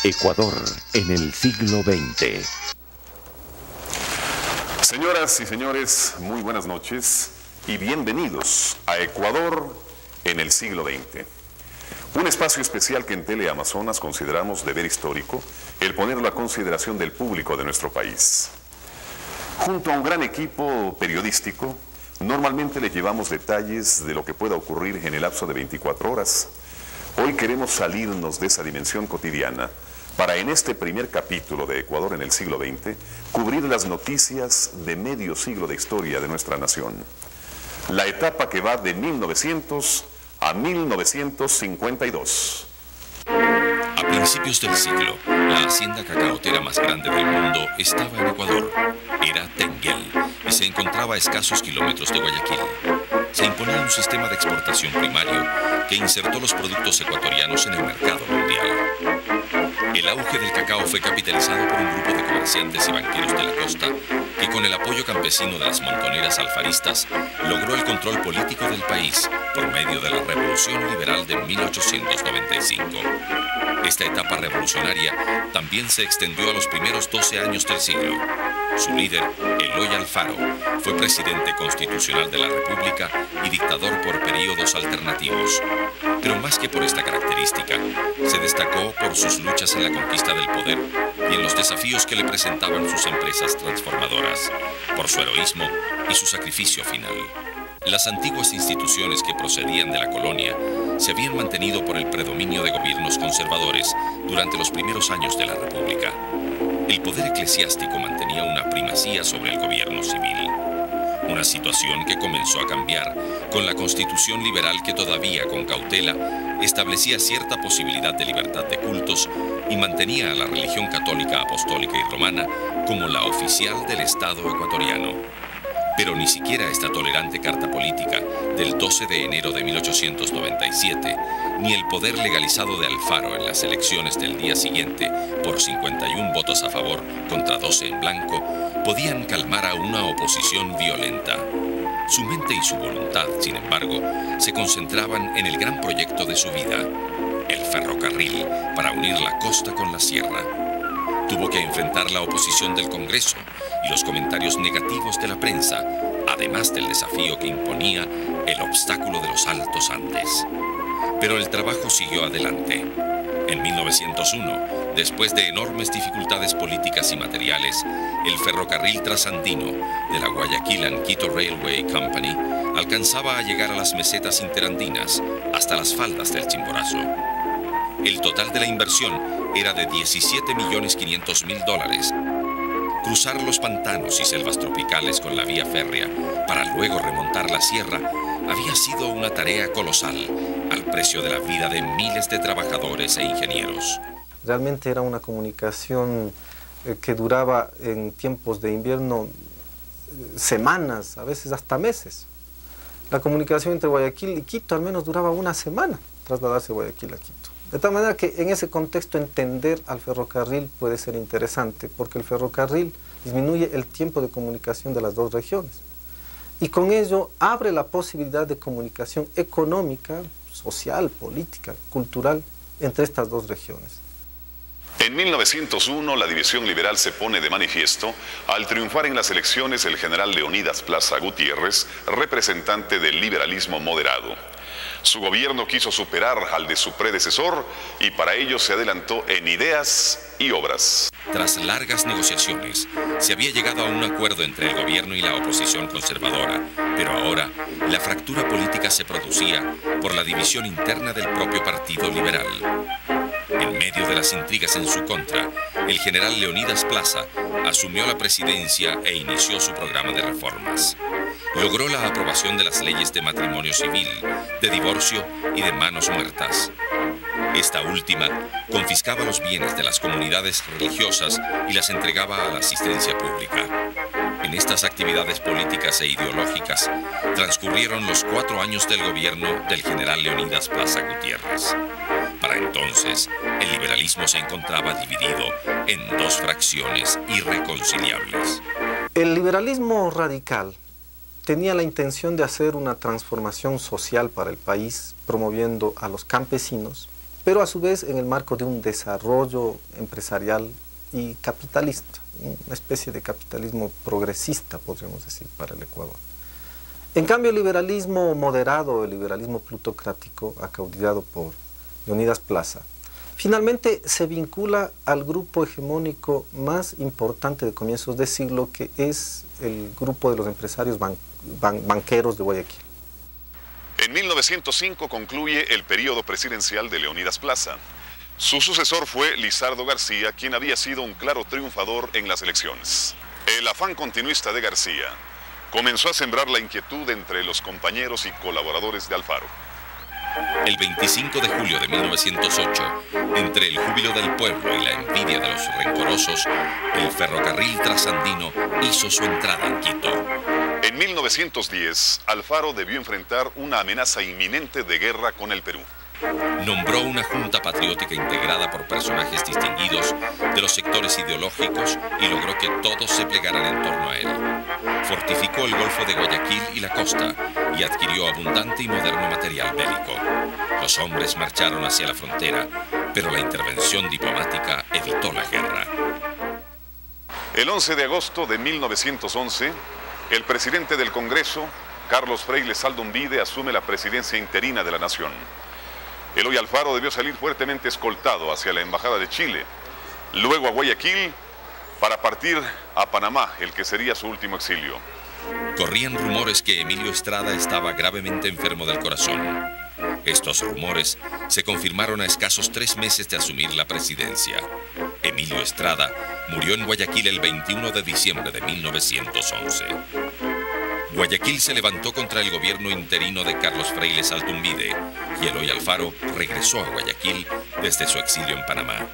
Ecuador en el siglo XX. Señoras y señores, muy buenas noches y bienvenidos a Ecuador en el siglo XX. Un espacio especial que en Teleamazonas consideramos deber histórico el ponerlo a consideración del público de nuestro país. Junto a un gran equipo periodístico, normalmente le llevamos detalles de lo que pueda ocurrir en el lapso de 24 horas. Hoy queremos salirnos de esa dimensión cotidiana para en este primer capítulo de Ecuador en el siglo XX cubrir las noticias de medio siglo de historia de nuestra nación. La etapa que va de 1900 a 1952. A principios del siglo, la hacienda cacaotera más grande del mundo estaba en Ecuador. Era Tenguel y se encontraba a escasos kilómetros de Guayaquil. Se imponía un sistema de exportación primario que insertó los productos ecuatorianos en el mercado mundial. El auge del cacao fue capitalizado por un grupo de comerciantes y banqueros de la costa que con el apoyo campesino de las montoneras alfaristas logró el control político del país por medio de la Revolución Liberal de 1895. Esta etapa revolucionaria también se extendió a los primeros 12 años del siglo. Su líder, Eloy Alfaro, fue presidente constitucional de la República y dictador por períodos alternativos. Pero más que por esta característica, se destacó por sus luchas en la conquista del poder y en los desafíos que le presentaban sus empresas transformadoras, por su heroísmo y su sacrificio final. Las antiguas instituciones que procedían de la colonia se habían mantenido por el predominio de gobiernos conservadores durante los primeros años de la República. El poder eclesiástico mantenía una primacía sobre el gobierno civil. Una situación que comenzó a cambiar con la Constitución liberal que todavía, con cautela, establecía cierta posibilidad de libertad de cultos y mantenía a la religión católica, apostólica y romana como la oficial del Estado ecuatoriano. Pero ni siquiera esta tolerante carta política del 12 de enero de 1897, ni el poder legalizado de Alfaro en las elecciones del día siguiente por 51 votos a favor contra 12 en blanco, podían calmar a una oposición violenta. Su mente y su voluntad, sin embargo, se concentraban en el gran proyecto de su vida, el ferrocarril para unir la costa con la sierra. Tuvo que enfrentar la oposición del Congreso y los comentarios negativos de la prensa, además del desafío que imponía el obstáculo de los Altos Andes. Pero el trabajo siguió adelante. En 1901, después de enormes dificultades políticas y materiales, el ferrocarril trasandino de la Guayaquil and Quito Railway Company alcanzaba a llegar a las mesetas interandinas, hasta las faldas del Chimborazo. El total de la inversión era de $17.500.000. Cruzar los pantanos y selvas tropicales con la vía férrea para luego remontar la sierra había sido una tarea colosal al precio de la vida de miles de trabajadores e ingenieros. Realmente era una comunicación que duraba en tiempos de invierno semanas, a veces hasta meses. La comunicación entre Guayaquil y Quito al menos duraba una semana, trasladarse de Guayaquil a Quito. De tal manera que en ese contexto entender al ferrocarril puede ser interesante, porque el ferrocarril disminuye el tiempo de comunicación de las dos regiones. Y con ello abre la posibilidad de comunicación económica, social, política, cultural entre estas dos regiones. En 1901, la división liberal se pone de manifiesto al triunfar en las elecciones el general Leonidas Plaza Gutiérrez, representante del liberalismo moderado. Su gobierno quiso superar al de su predecesor y para ello se adelantó en ideas y obras. Tras largas negociaciones, se había llegado a un acuerdo entre el gobierno y la oposición conservadora, pero ahora la fractura política se producía por la división interna del propio Partido Liberal. En medio de las intrigas en su contra, el general Leonidas Plaza asumió la presidencia e inició su programa de reformas. Logró la aprobación de las leyes de matrimonio civil, de divorcio y de manos muertas. Esta última confiscaba los bienes de las comunidades religiosas y las entregaba a la asistencia pública. En estas actividades políticas e ideológicas transcurrieron los 4 años del gobierno del general Leonidas Plaza Gutiérrez. Para entonces, el liberalismo se encontraba dividido en dos fracciones irreconciliables. El liberalismo radical tenía la intención de hacer una transformación social para el país, promoviendo a los campesinos pero a su vez en el marco de un desarrollo empresarial y capitalista, una especie de capitalismo progresista, podríamos decir, para el Ecuador. En cambio, el liberalismo moderado, el liberalismo plutocrático, acaudillado por Leonidas Plaza, finalmente se vincula al grupo hegemónico más importante de comienzos de siglo, que es el grupo de los empresarios banqueros de Guayaquil. En 1905 concluye el periodo presidencial de Leonidas Plaza. Su sucesor fue Lizardo García, quien había sido un claro triunfador en las elecciones. El afán continuista de García comenzó a sembrar la inquietud entre los compañeros y colaboradores de Alfaro. El 25 de julio de 1908, entre el júbilo del pueblo y la envidia de los rencorosos, el ferrocarril trasandino hizo su entrada en Quito. En 1910, Alfaro debió enfrentar una amenaza inminente de guerra con el Perú. Nombró una junta patriótica integrada por personajes distinguidos de los sectores ideológicos y logró que todos se plegaran en torno a él. Fortificó el Golfo de Guayaquil y la costa y adquirió abundante y moderno material bélico. Los hombres marcharon hacia la frontera, pero la intervención diplomática evitó la guerra. El 11 de agosto de 1911, el presidente del Congreso, Carlos Freire Saldumbide, asume la presidencia interina de la nación. Eloy Alfaro debió salir fuertemente escoltado hacia la Embajada de Chile, luego a Guayaquil, para partir a Panamá, el que sería su último exilio. Corrían rumores que Emilio Estrada estaba gravemente enfermo del corazón. Estos rumores se confirmaron a escasos 3 meses de asumir la presidencia. Emilio Estrada murió en Guayaquil el 21 de diciembre de 1911. Guayaquil se levantó contra el gobierno interino de Carlos Freire Saldumbide y Eloy Alfaro regresó a Guayaquil desde su exilio en Panamá.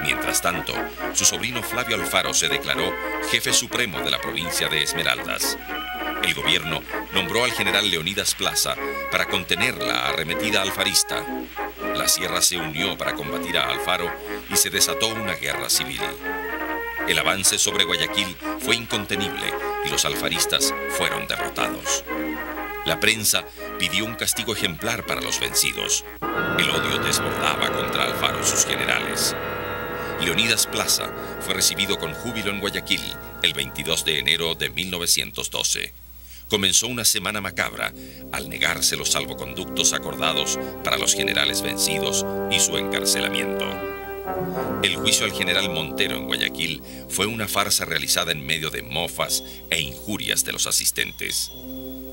Mientras tanto, su sobrino Flavio Alfaro se declaró jefe supremo de la provincia de Esmeraldas. El gobierno nombró al general Leonidas Plaza para contener la arremetida alfarista. La sierra se unió para combatir a Alfaro y se desató una guerra civil. El avance sobre Guayaquil fue incontenible y los alfaristas fueron derrotados. La prensa pidió un castigo ejemplar para los vencidos. El odio desbordaba contra Alfaro y sus generales. Leonidas Plaza fue recibido con júbilo en Guayaquil el 22 de enero de 1912. Comenzó una semana macabra al negarse los salvoconductos acordados para los generales vencidos y su encarcelamiento. El juicio al general Montero en Guayaquil fue una farsa realizada en medio de mofas e injurias de los asistentes.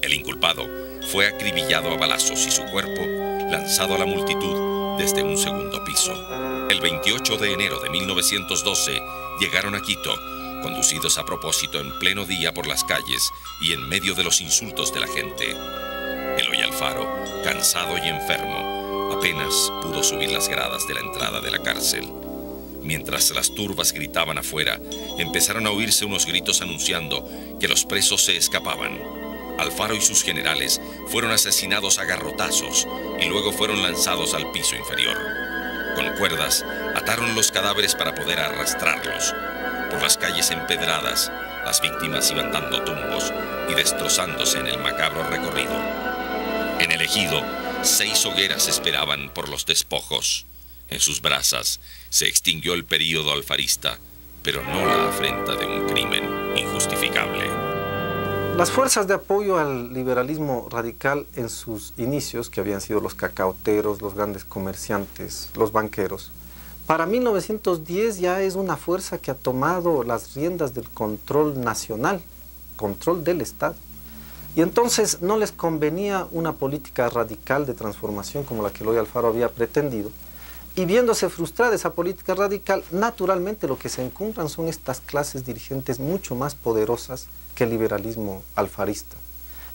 El inculpado fue acribillado a balazos y su cuerpo lanzado a la multitud desde un segundo piso. El 28 de enero de 1912 llegaron a Quito, conducidos a propósito en pleno día por las calles y en medio de los insultos de la gente. Eloy Alfaro, cansado y enfermo, apenas pudo subir las gradas de la entrada de la cárcel. Mientras las turbas gritaban afuera, empezaron a oírse unos gritos anunciando que los presos se escapaban. Alfaro y sus generales fueron asesinados a garrotazos y luego fueron lanzados al piso inferior. Con cuerdas ataron los cadáveres para poder arrastrarlos. Por las calles empedradas, las víctimas iban dando tumbos y destrozándose en el macabro recorrido. En el ejido, 6 hogueras esperaban por los despojos. En sus brasas se extinguió el período alfarista, pero no la afrenta de un crimen injustificable. Las fuerzas de apoyo al liberalismo radical en sus inicios, que habían sido los cacaoteros, los grandes comerciantes, los banqueros, para 1910 ya es una fuerza que ha tomado las riendas del control nacional, control del Estado. Y entonces no les convenía una política radical de transformación como la que Eloy Alfaro había pretendido. Y viéndose frustrada esa política radical, naturalmente lo que se encuentran son estas clases dirigentes mucho más poderosas que el liberalismo alfarista.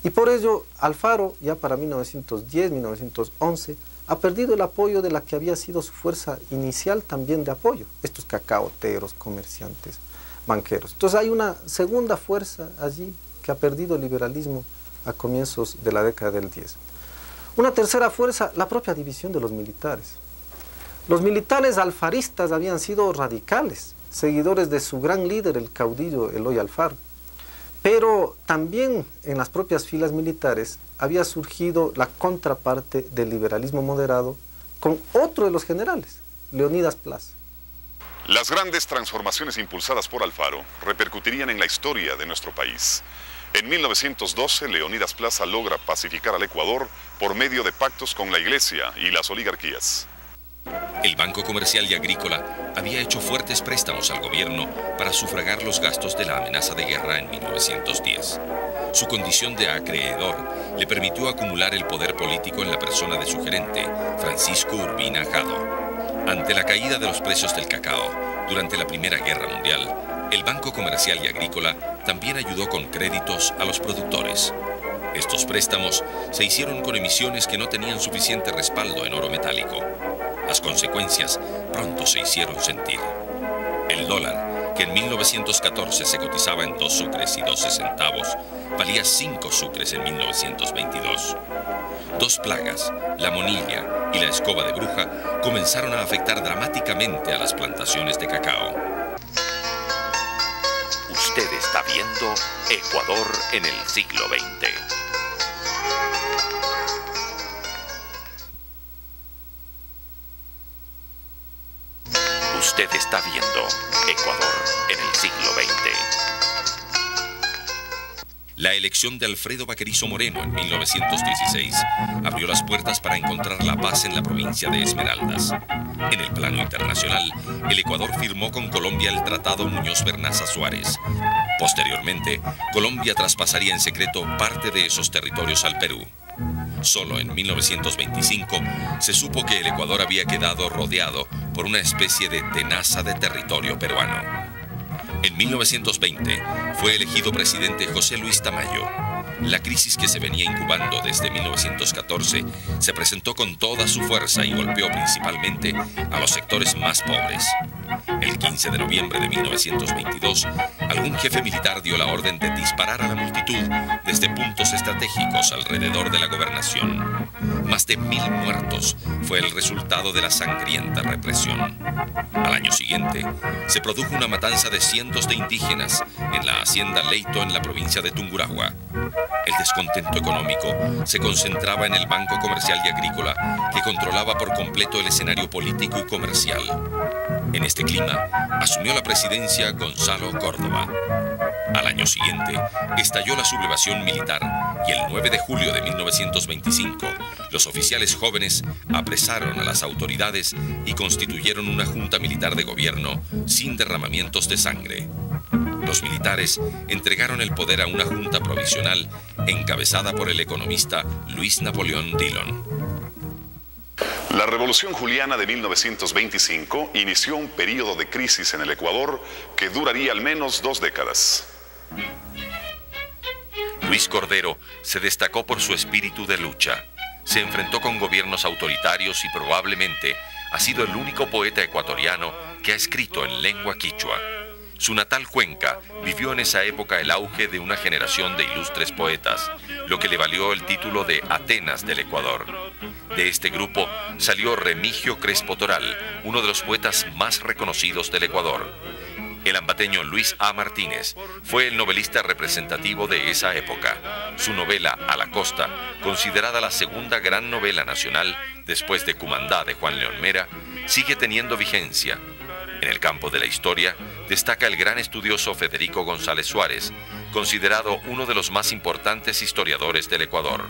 Y por ello, Alfaro, ya para 1910, 1911, ha perdido el apoyo de la que había sido su fuerza inicial también de apoyo, estos cacaoteros, comerciantes, banqueros. Entonces hay una segunda fuerza allí que ha perdido el liberalismo a comienzos de la década del 10. Una tercera fuerza, la propia división de los militares. Los militares alfaristas habían sido radicales, seguidores de su gran líder, el caudillo Eloy Alfaro. Pero también en las propias filas militares había surgido la contraparte del liberalismo moderado con otro de los generales, Leonidas Plaza. Las grandes transformaciones impulsadas por Alfaro repercutirían en la historia de nuestro país. En 1912, Leonidas Plaza logra pacificar al Ecuador por medio de pactos con la Iglesia y las oligarquías. El Banco Comercial y Agrícola había hecho fuertes préstamos al gobierno para sufragar los gastos de la amenaza de guerra en 1910. Su condición de acreedor le permitió acumular el poder político en la persona de su gerente, Francisco Urbina Jado. Ante la caída de los precios del cacao durante la Primera Guerra Mundial, el Banco Comercial y Agrícola también ayudó con créditos a los productores. Estos préstamos se hicieron con emisiones que no tenían suficiente respaldo en oro metálico. Las consecuencias pronto se hicieron sentir. El dólar, que en 1914 se cotizaba en 2 sucres y 12 centavos, valía 5 sucres en 1922. Dos plagas, la monilla y la escoba de bruja, comenzaron a afectar dramáticamente a las plantaciones de cacao. Usted está viendo Ecuador en el siglo XX. Usted está viendo Ecuador en el siglo XX. La elección de Alfredo Baquerizo Moreno en 1916 abrió las puertas para encontrar la paz en la provincia de Esmeraldas. En el plano internacional, el Ecuador firmó con Colombia el Tratado Muñoz-Bernaza Suárez. Posteriormente, Colombia traspasaría en secreto parte de esos territorios al Perú. Solo en 1925 se supo que el Ecuador había quedado rodeado por una especie de tenaza de territorio peruano. En 1920 fue elegido presidente José Luis Tamayo. La crisis que se venía incubando desde 1914 se presentó con toda su fuerza y golpeó principalmente a los sectores más pobres. El 15 de noviembre de 1922, algún jefe militar dio la orden de disparar a la multitud desde puntos estratégicos alrededor de la gobernación. Más de 1000 muertos fue el resultado de la sangrienta represión. Al año siguiente, se produjo una matanza de cientos de indígenas en la hacienda Leito en la provincia de Tungurahua. El descontento económico se concentraba en el Banco Comercial y Agrícola, que controlaba por completo el escenario político y comercial. En este clima, asumió la presidencia Gonzalo Córdoba. Al año siguiente, estalló la sublevación militar y el 9 de julio de 1925, los oficiales jóvenes apresaron a las autoridades y constituyeron una junta militar de gobierno sin derramamientos de sangre. Los militares entregaron el poder a una junta provisional encabezada por el economista Luis Napoleón Dillon. La Revolución Juliana de 1925 inició un periodo de crisis en el Ecuador que duraría al menos 2 décadas. Luis Cordero se destacó por su espíritu de lucha. Se enfrentó con gobiernos autoritarios y probablemente ha sido el único poeta ecuatoriano que ha escrito en lengua quichua. Su natal Cuenca vivió en esa época el auge de una generación de ilustres poetas, lo que le valió el título de Atenas del Ecuador. De este grupo salió Remigio Crespo Toral, uno de los poetas más reconocidos del Ecuador. El ambateño Luis A. Martínez fue el novelista representativo de esa época. Su novela A la Costa, considerada la segunda gran novela nacional después de Cumandá de Juan León Mera, sigue teniendo vigencia. En el campo de la historia destaca el gran estudioso Federico González Suárez, considerado uno de los más importantes historiadores del Ecuador.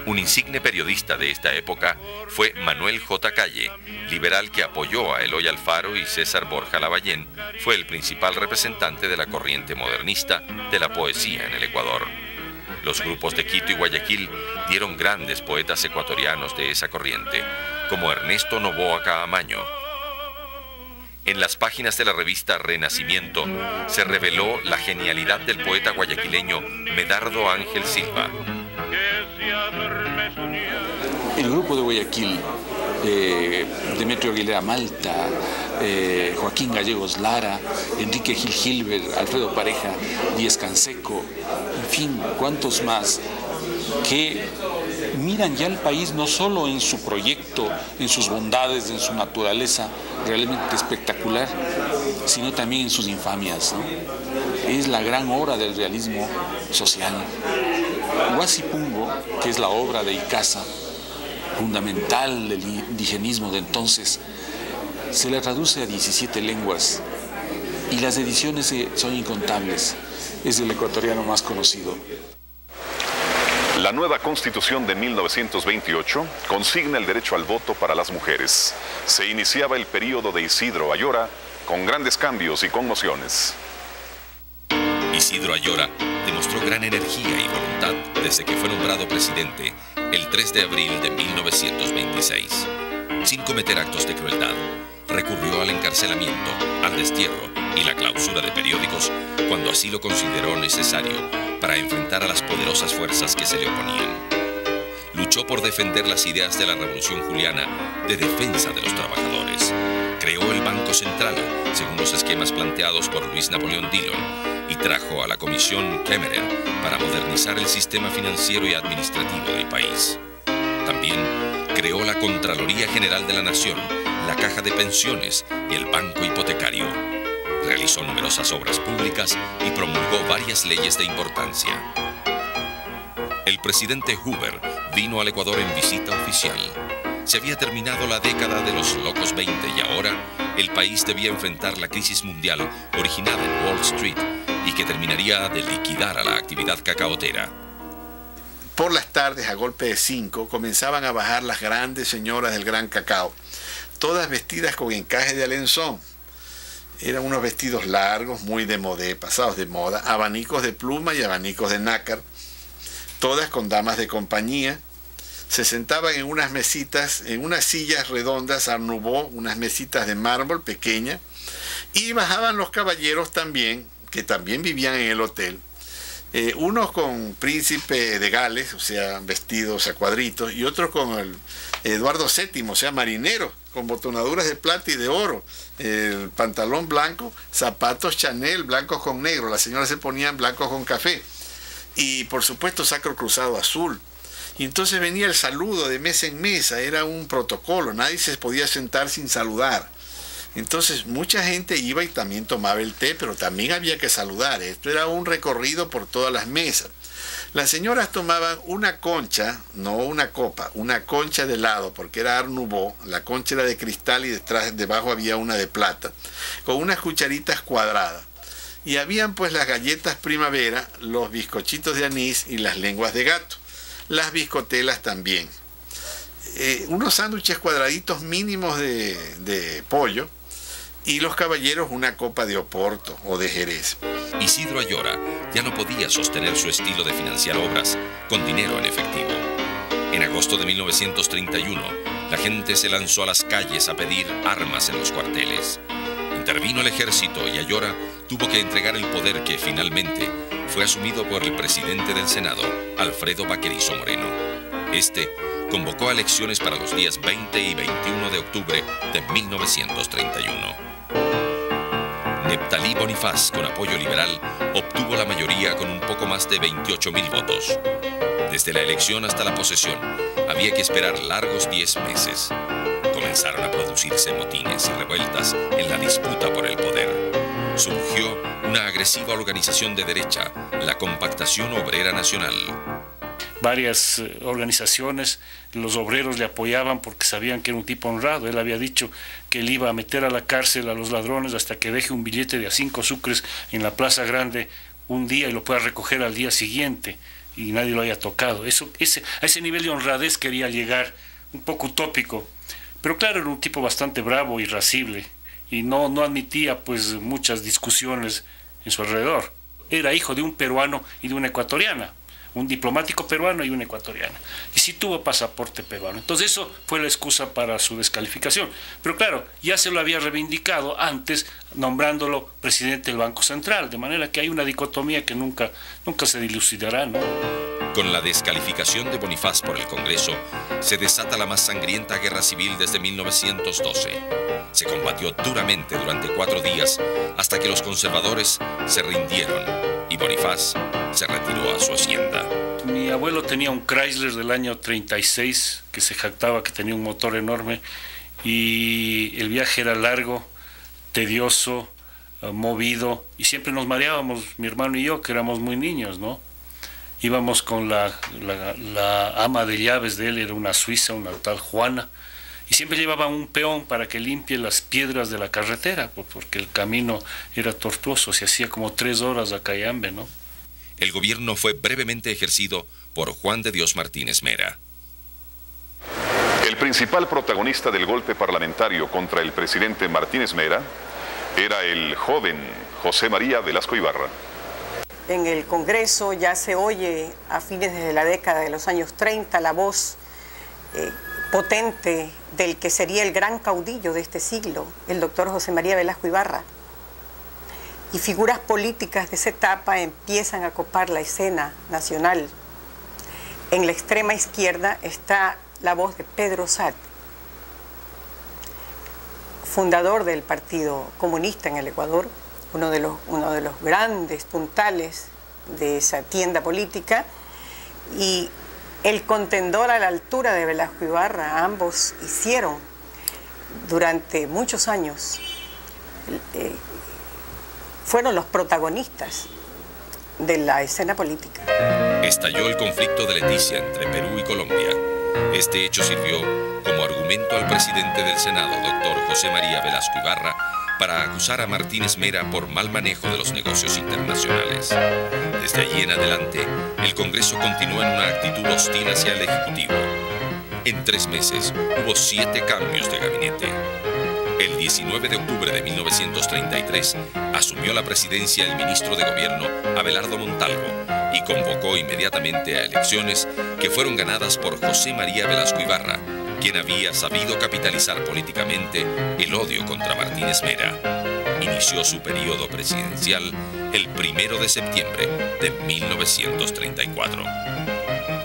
Un insigne periodista de esta época fue Manuel J. Calle, liberal que apoyó a Eloy Alfaro, y César Borja Lavallén fue el principal representante de la corriente modernista de la poesía en el Ecuador. Los grupos de Quito y Guayaquil dieron grandes poetas ecuatorianos de esa corriente, como Ernesto Noboa Caamaño. En las páginas de la revista Renacimiento se reveló la genialidad del poeta guayaquileño Medardo Ángel Silva. El grupo de Guayaquil, Demetrio Aguilera Malta, Joaquín Gallegos Lara, Enrique Gil Gilbert, Alfredo Pareja, Díez Canseco, en fin, cuantos más, que miran ya el país no solo en su proyecto, en sus bondades, en su naturaleza realmente espectacular, sino también en sus infamias, ¿no? Es la gran obra del realismo social. Huasipungo, que es la obra de Icaza, fundamental del indigenismo de entonces, se la traduce a 17 lenguas y las ediciones son incontables. Es el ecuatoriano más conocido. La nueva Constitución de 1928 consigna el derecho al voto para las mujeres. Se iniciaba el periodo de Isidro Ayora con grandes cambios y conmociones. Isidro Ayora demostró gran energía y voluntad desde que fue nombrado presidente el 3 de abril de 1926. Sin cometer actos de crueldad, recurrió al encarcelamiento, al destierro y la clausura de periódicos cuando así lo consideró necesario para enfrentar a las poderosas fuerzas que se le oponían. Luchó por defender las ideas de la Revolución Juliana de defensa de los trabajadores. Creó el Banco Central, según los esquemas planteados por Luis Napoleón Dillon, y trajo a la Comisión Kemmerer para modernizar el sistema financiero y administrativo del país. También creó la Contraloría General de la Nación, la Caja de Pensiones y el Banco Hipotecario. Realizó numerosas obras públicas y promulgó varias leyes de importancia. El presidente Hoover vino al Ecuador en visita oficial. Se había terminado la década de los locos 20 y ahora el país debía enfrentar la crisis mundial originada en Wall Street y que terminaría de liquidar a la actividad cacaotera. Por las tardes, a golpe de 5, comenzaban a bajar las grandes señoras del gran cacao, todas vestidas con encaje de alenzón. Eran unos vestidos largos, muy de moda, pasados de moda, abanicos de pluma y abanicos de nácar, todas con damas de compañía. Se sentaban en unas mesitas, en unas sillas redondas, Art Nouveau, unas mesitas de mármol pequeñas, y bajaban los caballeros también, que también vivían en el hotel, unos con príncipe de Gales, o sea, vestidos a cuadritos, y otros con el Eduardo VII, o sea, marineros, con botonaduras de plata y de oro, el pantalón blanco, zapatos Chanel, blancos con negro, las señoras se ponían blancos con café, y por supuesto sacro cruzado azul. Y entonces venía el saludo de mesa en mesa, era un protocolo, nadie se podía sentar sin saludar. Entonces mucha gente iba y también tomaba el té, pero también había que saludar. Esto era un recorrido por todas las mesas. Las señoras tomaban una concha, no una copa, una concha de helado, porque era Art Nouveau, la concha era de cristal y debajo había una de plata, con unas cucharitas cuadradas. Y habían pues las galletas primavera, los bizcochitos de anís y las lenguas de gato. Las biscotelas también. Unos sándwiches cuadraditos mínimos de pollo, y los caballeros una copa de Oporto o de Jerez. Isidro Ayora ya no podía sostener su estilo de financiar obras con dinero en efectivo. En agosto de 1931, la gente se lanzó a las calles a pedir armas en los cuarteles. Intervino el ejército y Ayora tuvo que entregar el poder que finalmente fue asumido por el presidente del Senado, Alfredo Baquerizo Moreno. Este convocó a elecciones para los días 20 y 21 de octubre de 1931. Neptalí Bonifaz, con apoyo liberal, obtuvo la mayoría con un poco más de 28.000 votos. Desde la elección hasta la posesión, había que esperar largos 10 meses. Comenzaron a producirse motines y revueltas en la disputa por el poder. Surgió una agresiva organización de derecha, la Compactación Obrera Nacional. Varias organizaciones, los obreros le apoyaban porque sabían que era un tipo honrado. Él había dicho que él iba a meter a la cárcel a los ladrones hasta que deje un billete de a 5 sucres en la Plaza Grande un día y lo pueda recoger al día siguiente y nadie lo haya tocado. A ese nivel de honradez quería llegar, un poco utópico. Pero claro, era un tipo bastante bravo, irascible, y no admitía pues muchas discusiones en su alrededor. Era hijo de un peruano y de una ecuatoriana, un diplomático peruano y una ecuatoriana, y sí tuvo pasaporte peruano. Entonces eso fue la excusa para su descalificación. Pero claro, ya se lo había reivindicado antes nombrándolo presidente del Banco Central, de manera que hay una dicotomía que nunca se dilucidará, ¿no? Con la descalificación de Bonifaz por el Congreso, se desata la más sangrienta guerra civil desde 1912. Se combatió duramente durante 4 días hasta que los conservadores se rindieron y Bonifaz se retiró a su hacienda. Mi abuelo tenía un Chrysler del año 36 que se jactaba que tenía un motor enorme y el viaje era largo, tedioso, movido y siempre nos mareábamos, mi hermano y yo, que éramos muy niños, ¿no? íbamos con la ama de llaves de él, era una suiza, una tal Juana, y siempre llevaba un peón para que limpie las piedras de la carretera, porque el camino era tortuoso, se hacía como 3 horas a Cayambe, ¿no? El gobierno fue brevemente ejercido por Juan de Dios Martínez Mera. El principal protagonista del golpe parlamentario contra el presidente Martínez Mera era el joven José María Velasco Ibarra. En el Congreso ya se oye a fines de la década de los años 30 la voz potente del que sería el gran caudillo de este siglo, el doctor José María Velasco Ibarra. Y figuras políticas de esa etapa empiezan a copar la escena nacional. En la extrema izquierda está la voz de Pedro Satt, fundador del Partido Comunista en el Ecuador, uno de los grandes puntales de esa tienda política, y el contendor a la altura de Velasco Ibarra. Ambos hicieron durante muchos años, fueron los protagonistas de la escena política. Estalló el conflicto de Leticia entre Perú y Colombia. Este hecho sirvió como argumento al presidente del Senado, doctor José María Velasco Ibarra, para acusar a Martínez Mera por mal manejo de los negocios internacionales. Desde allí en adelante, el Congreso continuó en una actitud hostil hacia el Ejecutivo. En 3 meses hubo 7 cambios de gabinete. El 19 de octubre de 1933 asumió la presidencia el ministro de Gobierno Abelardo Montalvo y convocó inmediatamente a elecciones que fueron ganadas por José María Velasco Ibarra, quien había sabido capitalizar políticamente el odio contra Martínez Mera. Inició su periodo presidencial el 1 de septiembre de 1934.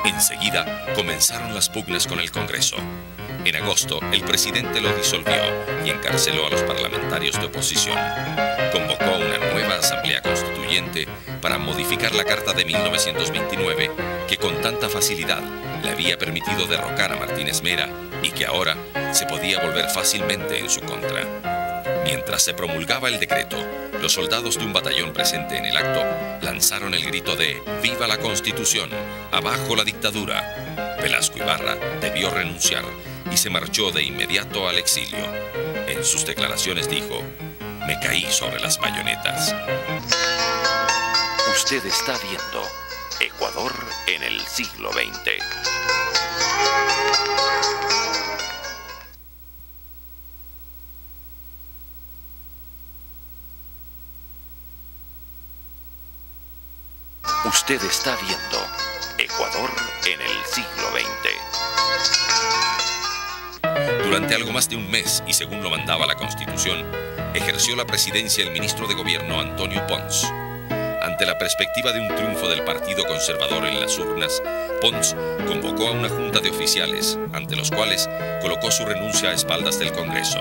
Enseguida comenzaron las pugnas con el Congreso. En agosto, el presidente lo disolvió y encarceló a los parlamentarios de oposición. Convocó una nueva asamblea constituyente para modificar la Carta de 1929, que con tanta facilidad le había permitido derrocar a Martínez Mera y que ahora se podía volver fácilmente en su contra. Mientras se promulgaba el decreto, los soldados de un batallón presente en el acto lanzaron el grito de «¡Viva la Constitución! ¡Abajo la dictadura!». Velasco Ibarra debió renunciar y se marchó de inmediato al exilio. En sus declaraciones dijo: «Me caí sobre las bayonetas». Usted está viendo Ecuador en el siglo XX. Usted está viendo Ecuador en el siglo XX. Durante algo más de un mes, y según lo mandaba la Constitución, ejerció la presidencia el ministro de Gobierno Antonio Pons. Ante la perspectiva de un triunfo del Partido Conservador en las urnas, Pons convocó a una junta de oficiales, ante los cuales colocó su renuncia a espaldas del Congreso.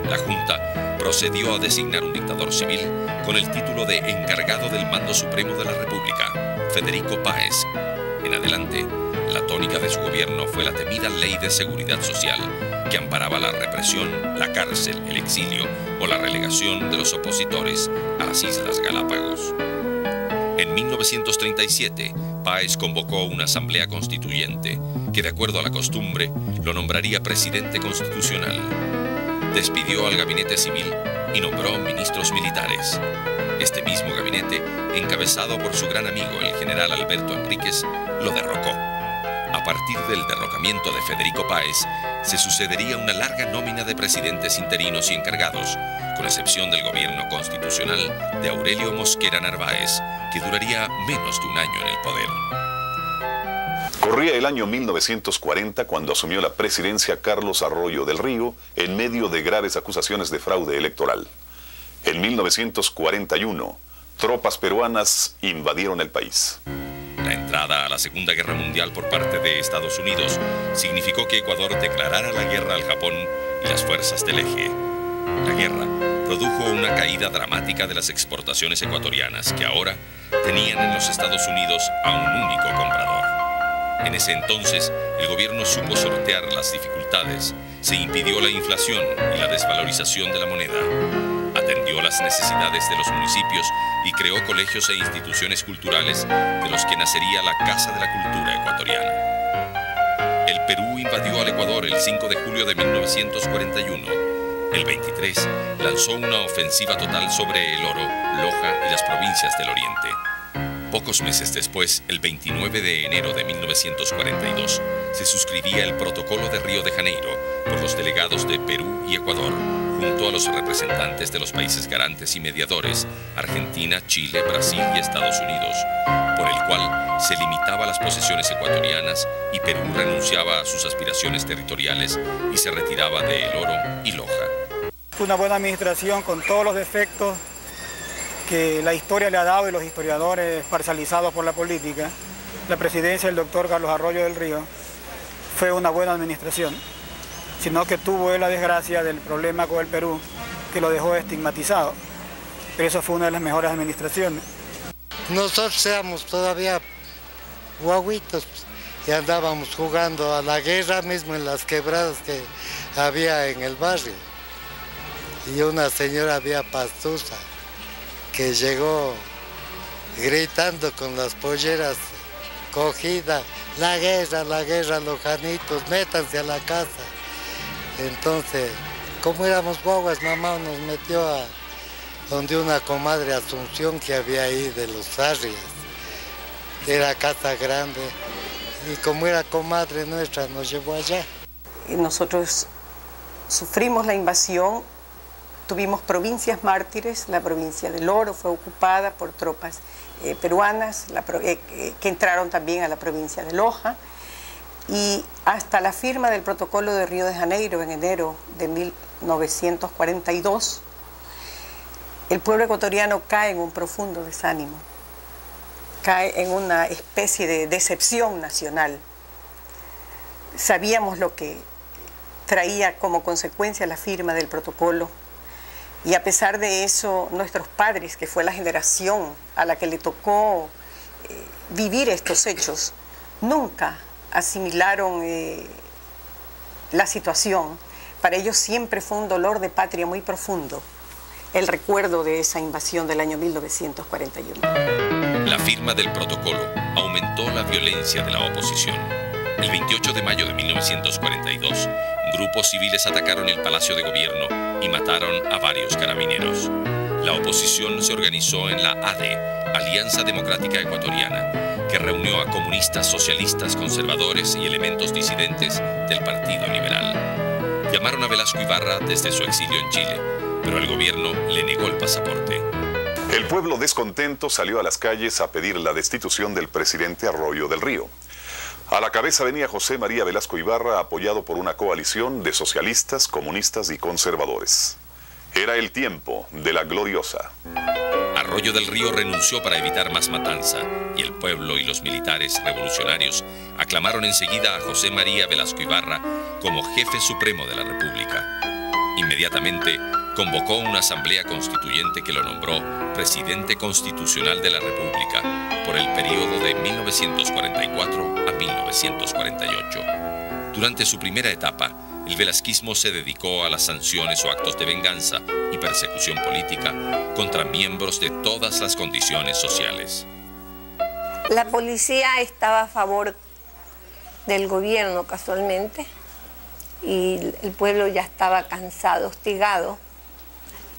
La junta procedió a designar un dictador civil con el título de encargado del mando supremo de la República, Federico Páez. En adelante, la tónica de su gobierno fue la temida Ley de Seguridad Social, que amparaba la represión, la cárcel, el exilio o la relegación de los opositores a las Islas Galápagos. En 1937, Páez convocó una asamblea constituyente que, de acuerdo a la costumbre, lo nombraría presidente constitucional. Despidió al gabinete civil y nombró ministros militares. Este mismo gabinete, encabezado por su gran amigo el general Alberto Enríquez, lo derrocó. A partir del derrocamiento de Federico Páez, se sucedería una larga nómina de presidentes interinos y encargados, con excepción del gobierno constitucional de Aurelio Mosquera Narváez, que duraría menos de un año en el poder. Corría el año 1940 cuando asumió la presidencia Carlos Arroyo del Río en medio de graves acusaciones de fraude electoral. En 1941, tropas peruanas invadieron el país. La entrada a la Segunda Guerra Mundial por parte de Estados Unidos significó que Ecuador declarara la guerra al Japón y las fuerzas del Eje. La guerra produjo una caída dramática de las exportaciones ecuatorianas que ahora tenían en los Estados Unidos a un único comprador. En ese entonces, el gobierno supo sortear las dificultades, se impidió la inflación y la desvalorización de la moneda. Atendió atendió las necesidades de los municipios y creó colegios e instituciones culturales de los que nacería la Casa de la Cultura Ecuatoriana. El Perú invadió al Ecuador el 5 de julio de 1941. El 23 lanzó una ofensiva total sobre El Oro, Loja y las provincias del Oriente. Pocos meses después, el 29 de enero de 1942, se suscribía el Protocolo de Río de Janeiro por los delegados de Perú y Ecuador, junto a los representantes de los países garantes y mediadores, Argentina, Chile, Brasil y Estados Unidos, por el cual se limitaba las posesiones ecuatorianas y Perú renunciaba a sus aspiraciones territoriales y se retiraba de El Oro y Loja. Una buena administración con todos los defectos que la historia le ha dado y los historiadores parcializados por la política. La presidencia del doctor Carlos Arroyo del Río fue una buena administración, sino que tuvo él la desgracia del problema con el Perú, que lo dejó estigmatizado. Pero eso fue una de las mejores administraciones. Nosotros éramos todavía guaguitos y andábamos jugando a la guerra mismo en las quebradas que había en el barrio. Y una señora había pastusa que llegó gritando con las polleras cogidas, la guerra, los janitos, métanse a la casa. Entonces, como éramos guaguas, mamá nos metió a donde una comadre Asunción que había ahí de los Arrias. Era casa grande y como era comadre nuestra nos llevó allá. Y nosotros sufrimos la invasión. Tuvimos provincias mártires, la provincia del Oro fue ocupada por tropas peruanas que entraron también a la provincia de Loja, y hasta la firma del Protocolo de Río de Janeiro en enero de 1942, el pueblo ecuatoriano cae en un profundo desánimo, cae en una especie de decepción nacional. Sabíamos lo que traía como consecuencia la firma del protocolo. Y a pesar de eso, nuestros padres, que fue la generación a la que le tocó vivir estos hechos, nunca asimilaron la situación. Para ellos siempre fue un dolor de patria muy profundo el recuerdo de esa invasión del año 1941. La firma del protocolo aumentó la violencia de la oposición. El 28 de mayo de 1942, grupos civiles atacaron el Palacio de Gobierno y mataron a varios carabineros. La oposición se organizó en la ADE, Alianza Democrática Ecuatoriana, que reunió a comunistas, socialistas, conservadores y elementos disidentes del Partido Liberal. Llamaron a Velasco Ibarra desde su exilio en Chile, pero el gobierno le negó el pasaporte. El pueblo descontento salió a las calles a pedir la destitución del presidente Arroyo del Río. A la cabeza venía José María Velasco Ibarra, apoyado por una coalición de socialistas, comunistas y conservadores. Era el tiempo de la gloriosa. Arroyo del Río renunció para evitar más matanza, y el pueblo y los militares revolucionarios aclamaron enseguida a José María Velasco Ibarra como jefe supremo de la República. Inmediatamente convocó una asamblea constituyente que lo nombró presidente constitucional de la República por el periodo de 1944 a 1948. Durante su primera etapa, el velasquismo se dedicó a las sanciones o actos de venganza y persecución política contra miembros de todas las condiciones sociales. La policía estaba a favor del gobierno casualmente, y el pueblo ya estaba cansado, hostigado.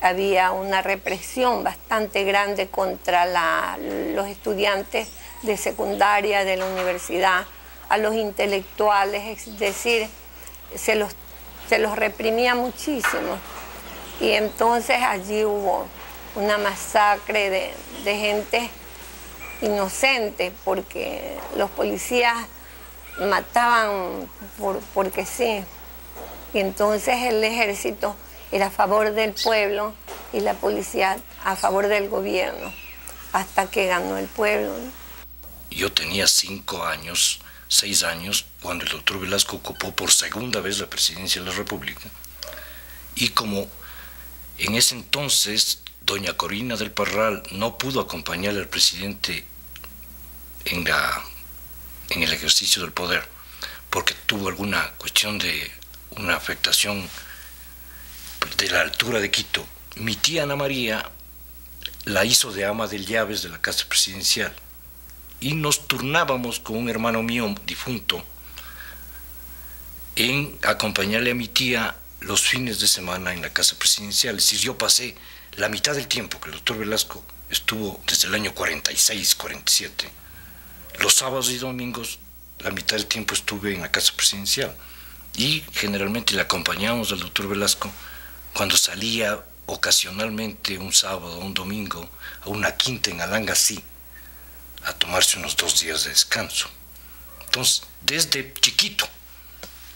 Había una represión bastante grande contra los estudiantes de secundaria, de la universidad, a los intelectuales, es decir, se los reprimía muchísimo. Y entonces allí hubo una masacre de gente inocente, porque los policías mataban porque sí. Y entonces el ejército era a favor del pueblo y la policía a favor del gobierno, hasta que ganó el pueblo. Yo tenía 6 años, cuando el doctor Velasco ocupó por segunda vez la presidencia de la República. Y como en ese entonces doña Corina del Parral no pudo acompañar al presidente en el ejercicio del poder, porque tuvo alguna cuestión de una afectación de la altura de Quito, mi tía Ana María la hizo de ama de llaves de la casa presidencial y nos turnábamos con un hermano mío difunto en acompañarle a mi tía los fines de semana en la casa presidencial. Es decir, yo pasé la mitad del tiempo que el doctor Velasco estuvo desde el año 46, 47. Los sábados y domingos, la mitad del tiempo estuve en la casa presidencial. Y generalmente le acompañábamos al doctor Velasco cuando salía ocasionalmente un sábado o un domingo a una quinta en Alangasí a tomarse unos 2 días de descanso. Entonces, desde chiquito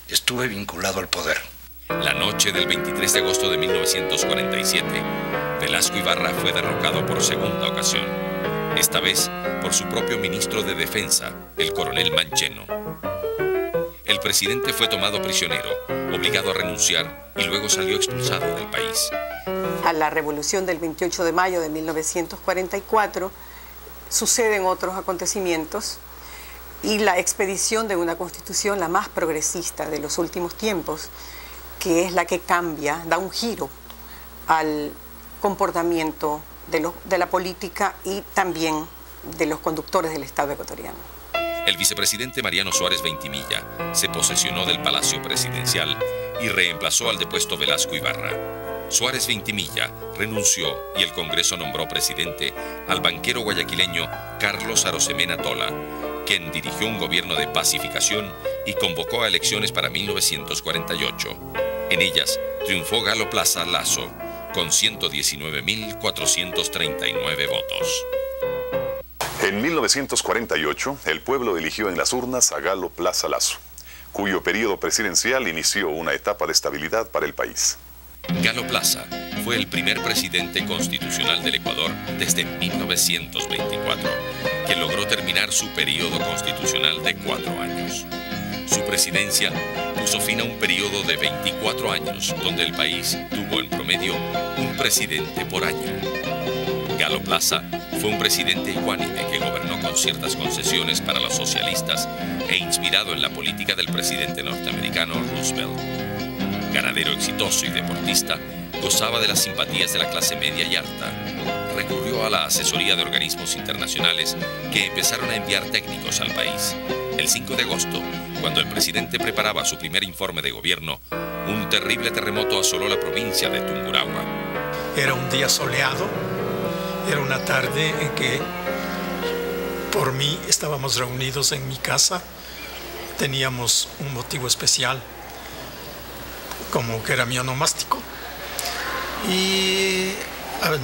estuve vinculado al poder. La noche del 23 de agosto de 1947, Velasco Ibarra fue derrocado por segunda ocasión, esta vez por su propio ministro de Defensa, el coronel Mancheno. El presidente fue tomado prisionero, obligado a renunciar y luego salió expulsado del país. A la revolución del 28 de mayo de 1944 suceden otros acontecimientos y la expedición de una constitución, la más progresista de los últimos tiempos, que es la que cambia, da un giro al comportamiento de la política y también de los conductores del Estado ecuatoriano. El vicepresidente Mariano Suárez Veintimilla se posesionó del Palacio Presidencial y reemplazó al depuesto Velasco Ibarra. Suárez Veintimilla renunció y el Congreso nombró presidente al banquero guayaquileño Carlos Arosemena Tola, quien dirigió un gobierno de pacificación y convocó a elecciones para 1948. En ellas triunfó Galo Plaza Lasso con 119.439 votos. En 1948, el pueblo eligió en las urnas a Galo Plaza Lasso, cuyo periodo presidencial inició una etapa de estabilidad para el país. Galo Plaza fue el primer presidente constitucional del Ecuador desde 1924, que logró terminar su periodo constitucional de 4 años. Su presidencia puso fin a un periodo de 24 años, donde el país tuvo en promedio un presidente por año. Galo Plaza fue un presidente ecuánime que gobernó con ciertas concesiones para los socialistas e inspirado en la política del presidente norteamericano Roosevelt. Ganadero exitoso y deportista, gozaba de las simpatías de la clase media y alta. Recurrió a la asesoría de organismos internacionales que empezaron a enviar técnicos al país. El 5 de agosto, cuando el presidente preparaba su primer informe de gobierno, un terrible terremoto asoló la provincia de Tungurahua. Era un día soleado, era una tarde en que por mí estábamos reunidos en mi casa. Teníamos un motivo especial, como que era mi onomástico, y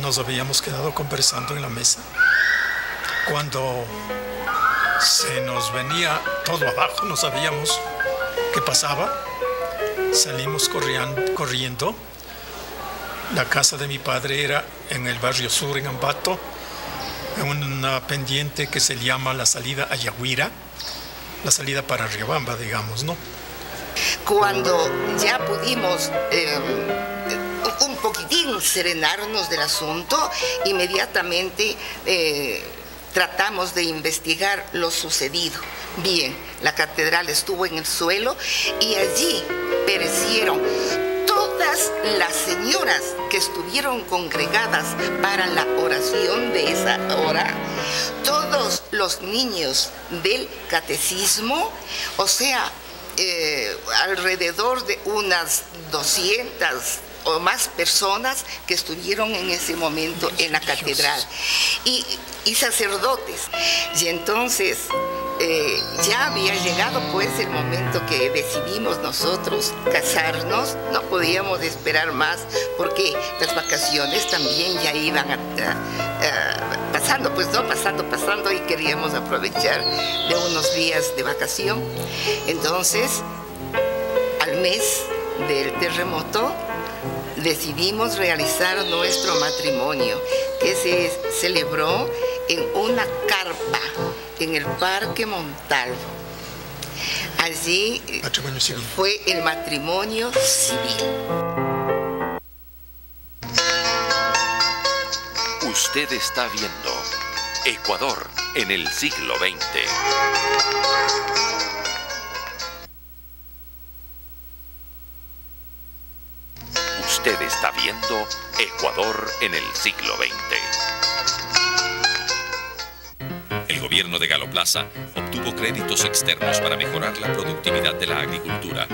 nos habíamos quedado conversando en la mesa cuando se nos venía todo abajo, no sabíamos qué pasaba. Salimos corriendo. La casa de mi padre era en el barrio sur, en Ambato, en una pendiente que se llama la salida a Yaguira, la salida para Riobamba, digamos, ¿no? Cuando ya pudimos un poquitín serenarnos del asunto, inmediatamente tratamos de investigar lo sucedido. Bien, la catedral estuvo en el suelo y allí perecieron todas las señoras que estuvieron congregadas para la oración de esa hora, todos los niños del catecismo, o sea, alrededor de unas 200 o más personas que estuvieron en ese momento en la catedral y sacerdotes. Y entonces ya había llegado pues el momento que decidimos nosotros casarnos. No podíamos esperar más porque las vacaciones también ya iban pasando, pues no, pasando, y queríamos aprovechar de unos días de vacación. Entonces, al mes del terremoto, decidimos realizar nuestro matrimonio, que se celebró en una carpa en el Parque Montalvo. Allí fue el matrimonio civil. Usted está viendo Ecuador en el siglo XX. Usted está viendo Ecuador en el siglo XX. El gobierno de Galo Plaza obtuvo créditos externos para mejorar la productividad de la agricultura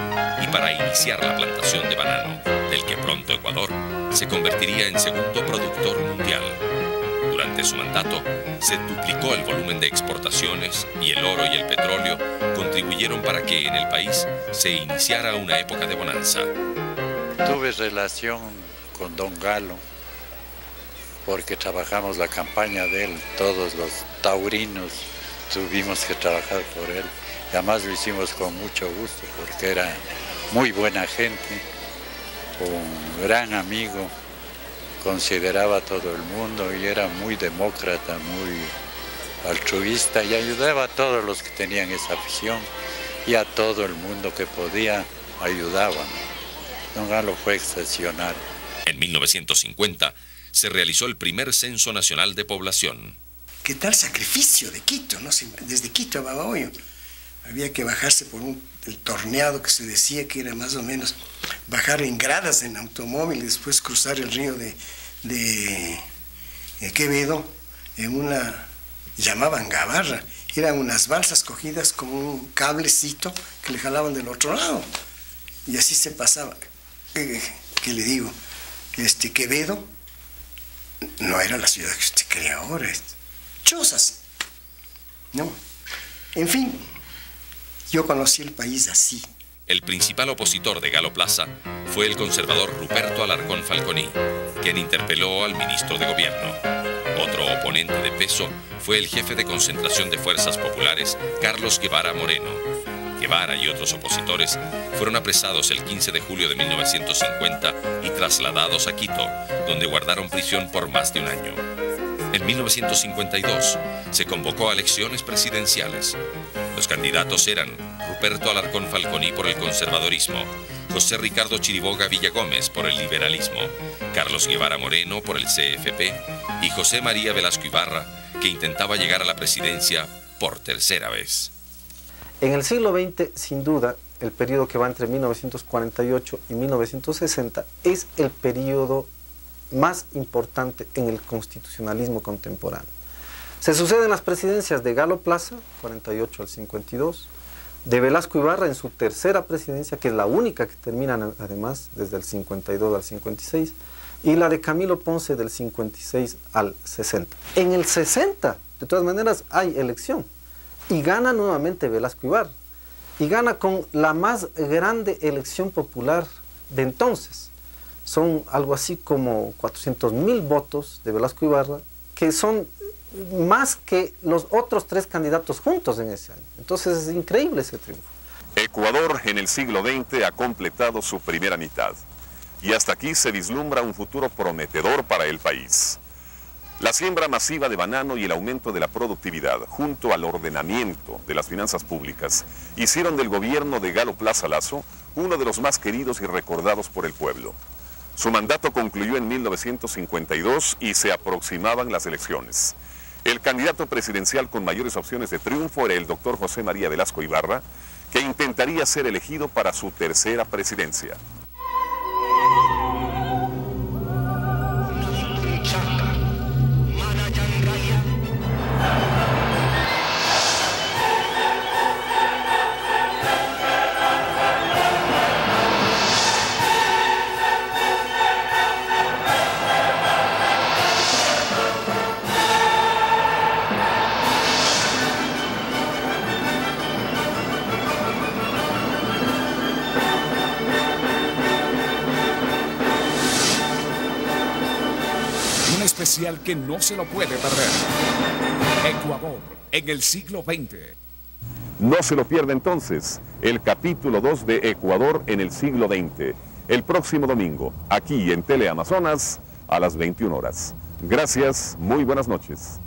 y para iniciar la plantación de banano, del que pronto Ecuador se convertiría en segundo productor mundial. Durante su mandato, se duplicó el volumen de exportaciones y el oro y el petróleo contribuyeron para que en el país se iniciara una época de bonanza. Tuve relación con don Galo porque trabajamos la campaña de él, todos los taurinos tuvimos que trabajar por él. Y además lo hicimos con mucho gusto porque era muy buena gente, un gran amigo, consideraba a todo el mundo y era muy demócrata, muy altruista y ayudaba a todos los que tenían esa afición y a todo el mundo que podía ayudaba. Don Galo fue excepcional. En 1950 se realizó el primer censo nacional de población. ¿Qué tal sacrificio de Quito, ¿no? Desde Quito a Babahoyo. Había que bajarse por el torneado que se decía que era más o menos bajar en gradas en automóvil y después cruzar el río de Quevedo en una, llamaban gabarra, eran unas balsas cogidas con un cablecito que le jalaban del otro lado y así se pasaba. ¿Qué le digo? Quevedo no era la ciudad que usted cree ahora, chozas, ¿no? En fin, yo conocí el país así. El principal opositor de Galo Plaza fue el conservador Ruperto Alarcón Falconi, quien interpeló al ministro de Gobierno. Otro oponente de peso fue el jefe de concentración de fuerzas populares, Carlos Guevara Moreno. Guevara y otros opositores fueron apresados el 15 de julio de 1950 y trasladados a Quito, donde guardaron prisión por más de un año. En 1952 se convocó a elecciones presidenciales. Los candidatos eran Ruperto Alarcón Falconi por el conservadorismo, José Ricardo Chiriboga Villagómez por el liberalismo, Carlos Guevara Moreno por el CFP y José María Velasco Ibarra, que intentaba llegar a la presidencia por tercera vez. En el siglo XX, sin duda, el periodo que va entre 1948 y 1960 es el periodo más importante en el constitucionalismo contemporáneo. Se suceden las presidencias de Galo Plaza, 48 al 52, de Velasco Ibarra en su tercera presidencia, que es la única que termina además desde el 52 al 56, y la de Camilo Ponce del 56 al 60. En el 60, de todas maneras, hay elección, y gana nuevamente Velasco Ibarra, y gana con la más grande elección popular de entonces. Son algo así como 400.000 votos de Velasco Ibarra, que son más que los otros tres candidatos juntos en ese año. Entonces es increíble ese triunfo. Ecuador en el siglo XX ha completado su primera mitad y hasta aquí se vislumbra un futuro prometedor para el país. La siembra masiva de banano y el aumento de la productividad, junto al ordenamiento de las finanzas públicas, hicieron del gobierno de Galo Plaza Lasso uno de los más queridos y recordados por el pueblo. Su mandato concluyó en 1952 y se aproximaban las elecciones. El candidato presidencial con mayores opciones de triunfo era el doctor José María Velasco Ibarra, que intentaría ser elegido para su tercera presidencia. Especial que no se lo puede perder. Ecuador en el siglo XX. No se lo pierda entonces el capítulo 2 de Ecuador en el siglo XX, el próximo domingo, aquí en Teleamazonas, a las 21 horas. Gracias, muy buenas noches.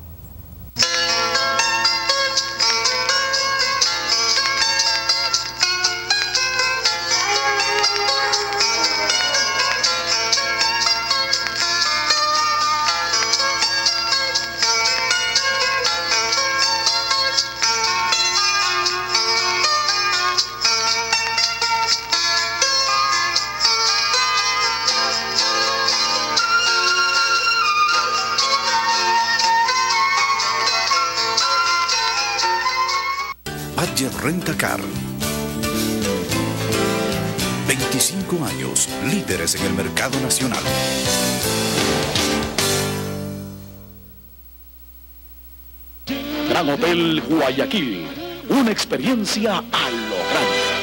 Rentacar. 25 años, líderes en el mercado nacional. Gran Hotel Guayaquil, una experiencia a lo grande.